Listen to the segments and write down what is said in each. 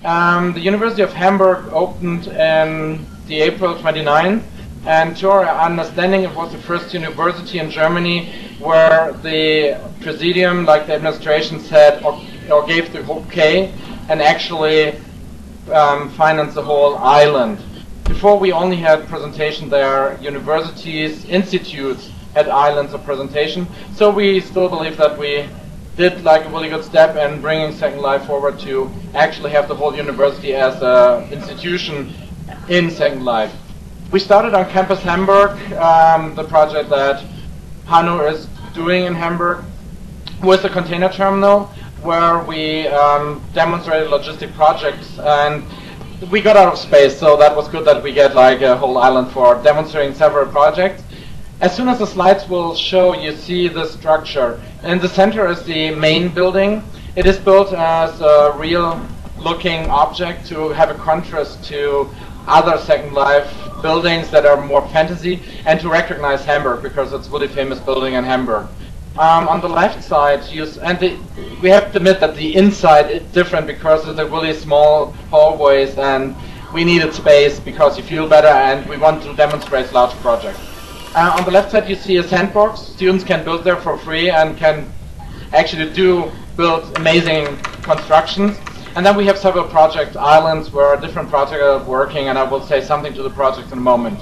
The University of Hamburg opened in the April 29th, and to our understanding it was the first university in Germany where the presidium, like the administration, said or gave the okay and actually financed the whole island. Before we only had presentation there, universities, institutes had islands of presentation, so we still believe that we did like a really good step in bringing Second Life forward to actually have the whole university as an institution in Second Life. We started on Campus Hamburg, the project that Hanno is doing in Hamburg, with the container terminal, where we demonstrated logistic projects, and we got out of space, so that was good that we get like a whole island for demonstrating several projects. As soon as the slides will show, you see the structure. In the center is the main building. It is built as a real-looking object to have a contrast to other Second Life buildings that are more fantasy, and to recognize Hamburg, because it's a really famous building in Hamburg. On the left side, we have to admit that the inside is different because of the really small hallways, and we needed space because you feel better, and we want to demonstrate large projects. On the left side, you see a sandbox. Students can build there for free and can actually build amazing constructions. And then we have several project islands where different projects are working, and I will say something to the project in a moment.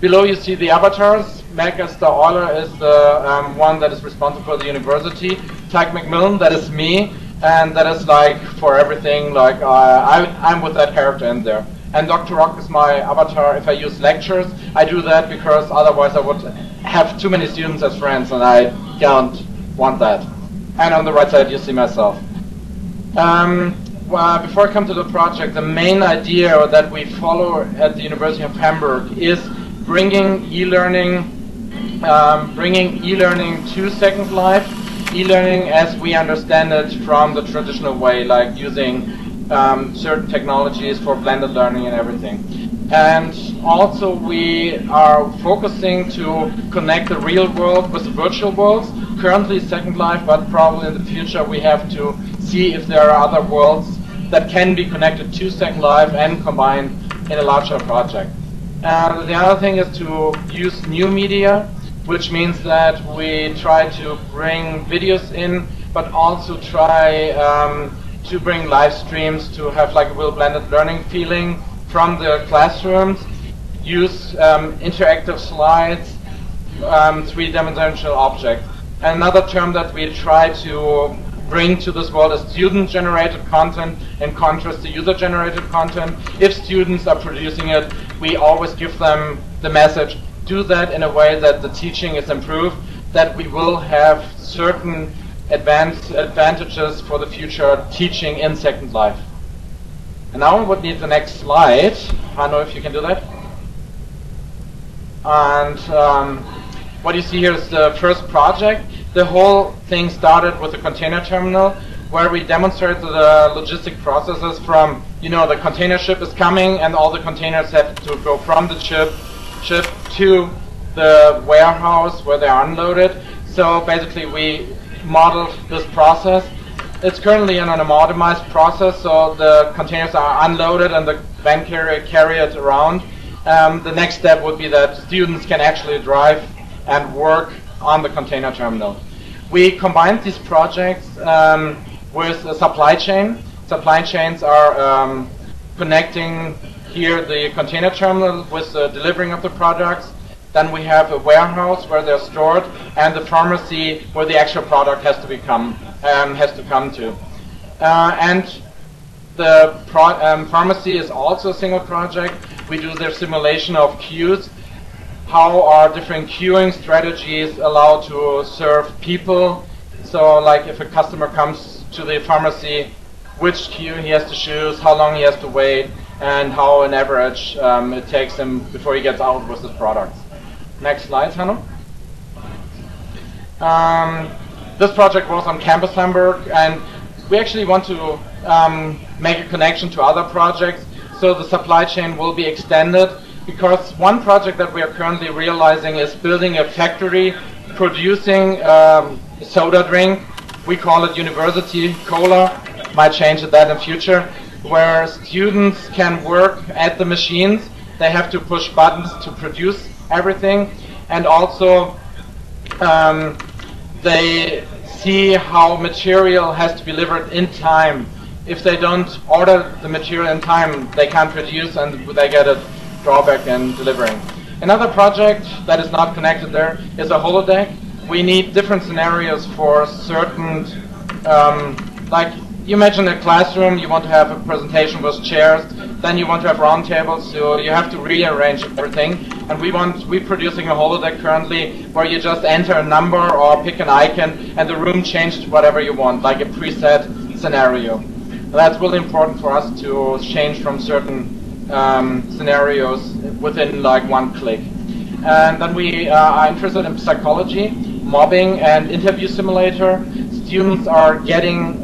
Below you see the avatars. Megester Euler is the one that is responsible for the university. Tyke McMillan, that is me, and that is like for everything, like I'm with that character in there. And Dr. Rock is my avatar. If I use lectures, I do that because otherwise I would have too many students as friends, and I don't want that. And on the right side you see myself. Well, before I come to the project, the main idea that we follow at the University of Hamburg is bringing e-learning to Second Life, e-learning as we understand it from the traditional way, like using certain technologies for blended learning and everything. And also we are focusing to connect the real world with the virtual worlds. Currently Second Life, but probably in the future we have to see if there are other worlds that can be connected to Second Life and combined in a larger project. The other thing is to use new media, which means that we try to bring videos in, but also try to bring live streams to have like a real blended learning feeling from the classrooms, use interactive slides, three-dimensional objects. Another term that we try to bring to this world is student-generated content in contrast to user-generated content. If students are producing it, we always give them the message, do that in a way that the teaching is improved, that we will have certain advantages for the future teaching in Second Life. And now we would need the next slide. Hanno, if you can do that. And what you see here is the first project. The whole thing started with a container terminal where we demonstrated the logistic processes from, the container ship is coming and all the containers have to go from the ship to the warehouse where they're unloaded. So basically we modeled this process. It's currently in an automated process, so the containers are unloaded and the van carrier carry it around. The next step would be that students can actually drive and work on the container terminal. We combined these projects with a supply chain. Supply chains are connecting here the container terminal with the delivering of the products. Then we have a warehouse where they're stored, and the pharmacy where the actual product has to come to. And the pharmacy is also a single project. We do their simulation of queues. How are different queuing strategies allowed to serve people? So, like if a customer comes to the pharmacy, which queue he has to choose, how long he has to wait, and how on average it takes him before he gets out with his products. Next slide, Hanno. This project was on Campus Hamburg, and we actually want to make a connection to other projects, so the supply chain will be extended, because one project that we are currently realizing is building a factory producing soda drink. We call it University Cola, might change that in future, where students can work at the machines. They have to push buttons to produce everything, and also they see how material has to be delivered in time. If they don't order the material in time, they can't produce, and they get a drawback in delivering. Another project that is not connected there is a holodeck. We need different scenarios for certain, like you imagine a classroom, you want to have a presentation with chairs, then you want to have round tables, so you have to rearrange everything. And we're producing a holodeck currently where you just enter a number or pick an icon and the room changes to whatever you want, like a preset scenario. That's really important for us to change from certain scenarios within like one click. And then we are interested in psychology, mobbing, and interview simulator. Students are getting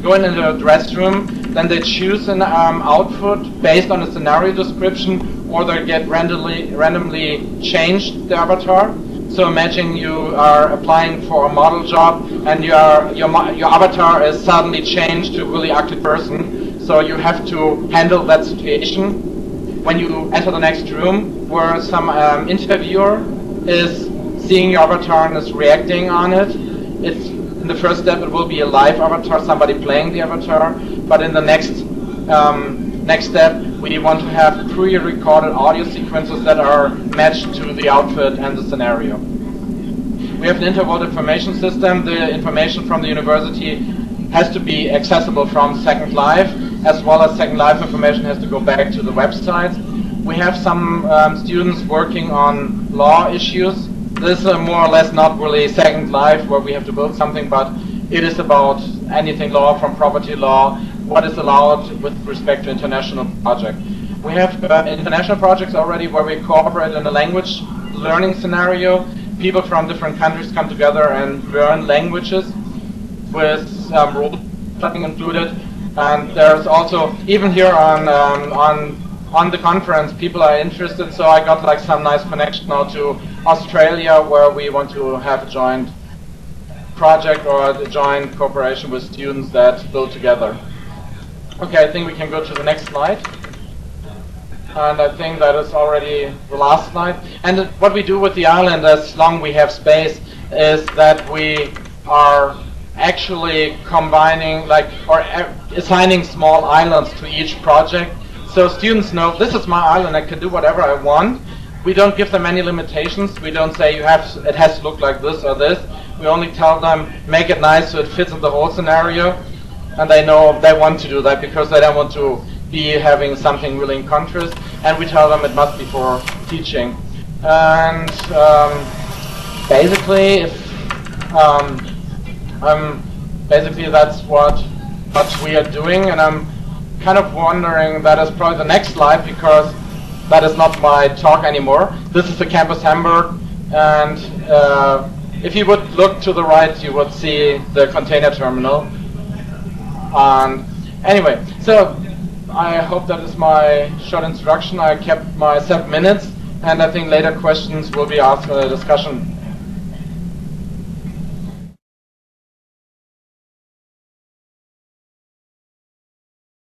going into a dress room, then they choose an outfit based on a scenario description, or they get randomly changed the avatar. So imagine you are applying for a model job, and your avatar is suddenly changed to a really ugly person. So you have to handle that situation. When you enter the next room, where some interviewer is seeing your avatar and is reacting on it, in the first step it will be a live avatar, somebody playing the avatar. But in the next step, we want to have pre-recorded audio sequences that are matched to the outfit and the scenario. We have an interval information system. The information from the university has to be accessible from Second Life, as well as Second Life information has to go back to the website. We have some students working on law issues. This is more or less not really Second Life where we have to build something, but it is about anything law, from property law, what is allowed with respect to international project. We have international projects already where we cooperate in a language learning scenario. People from different countries come together and learn languages with role-playing included. And there's also, even here on the conference, people are interested, so I got like some nice connection now to Australia, where we want to have a joint project or a joint cooperation with students that build together. Okay, I think we can go to the next slide. And I think that is already the last slide. And what we do with the island, as long as we have space, is that we are actually combining, or assigning small islands to each project. So students know, this is my island, I can do whatever I want. We don't give them any limitations. We don't say it has to look like this or this. We only tell them, make it nice so it fits in the whole scenario. And they know they want to do that because they don't want to be having something really in contrast. And we tell them it must be for teaching. And basically, basically that's what we are doing. And I'm kind of wondering, that is probably the next slide, because that is not my talk anymore. This is the Campus Hamburg, and if you would look to the right, you would see the container terminal. And anyway, so I hope that is my short introduction. I kept my 7 minutes, and I think later questions will be asked for the discussion.